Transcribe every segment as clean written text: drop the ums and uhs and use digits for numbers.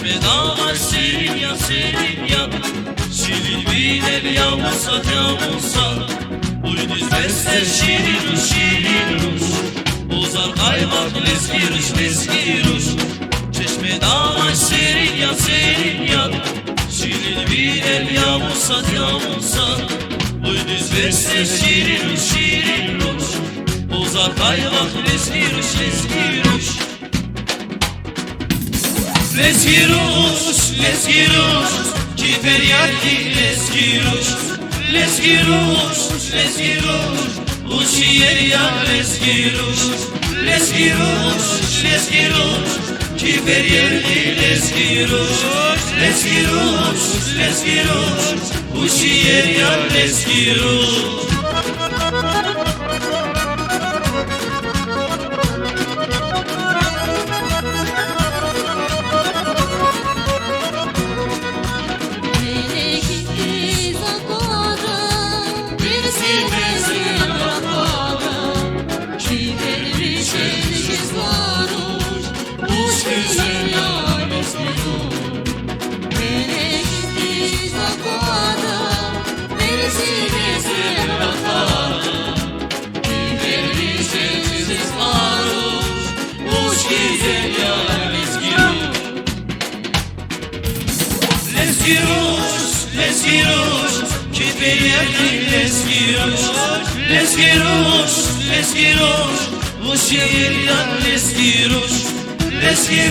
Çeşme dağlar serin ya serin ya, şirin bilir yağmursa yağmursa. Uyduz beste şirin ruş şirin ruş, bozar kaymak leski ruş leski ruş. Çeşme dağlar serin ya serin ya, şirin bilir yağmursa yağmursa. Uyduz beste şirin ruş şirin ruş, bozar kaymak leski ruş leski ruş. Leski ruş, ki feryatli leski ruş. Leski ruş, bu şiir ya leski ruş. Leski ruş, ki feryatli leski ruş. Leski ruş, bu şiir ya leski ruş. Leski ruş, ki feryatli leski ruş. Leski ruş, bu şiir ya leski ruş. Leski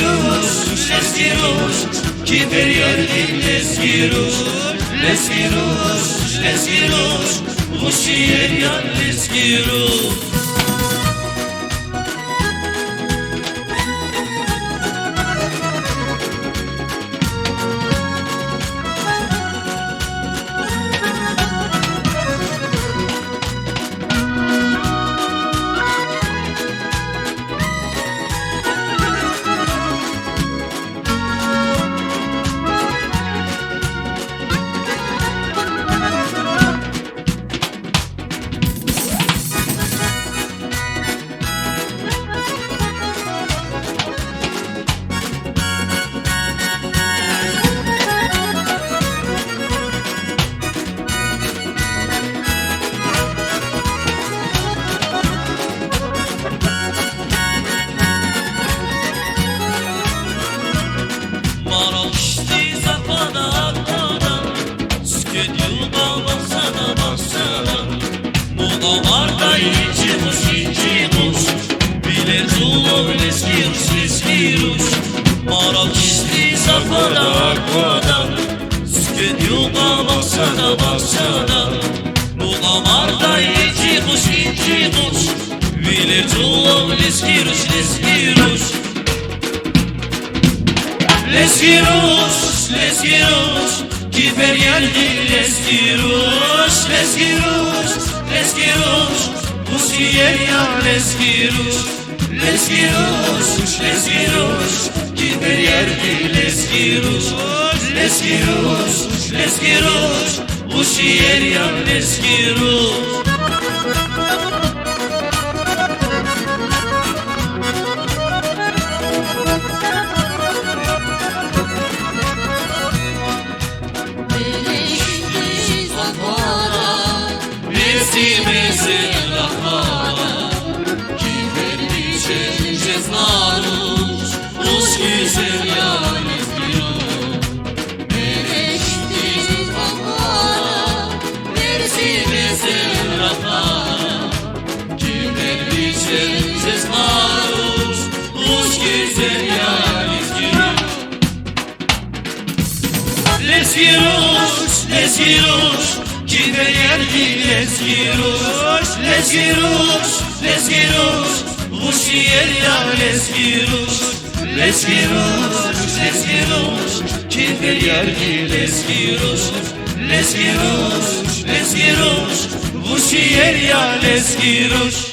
ruş, ki feryatli leski ruş. Leski ruş, bu şiir ya leski ruş. Leski ruş, Marrakişli safada akvada. Süket yuğa baksana, bu damarda iki kuş. Bilir çoğum leski ruş. Leski ruş, ki feryatli leski ruş. Leski ruş, bu şiir ya leski ruş. Leski ruş, ki feryatli leski ruş. Leski ruş, bu şiir ya leski ruş. Leski ruş, ki feryatli leski ruş. Leski ruş, bu şiir ya leski ruş. Leski ruş, ki feryatli leski ruş. Leski ruş, bu şiir ya leski ruş.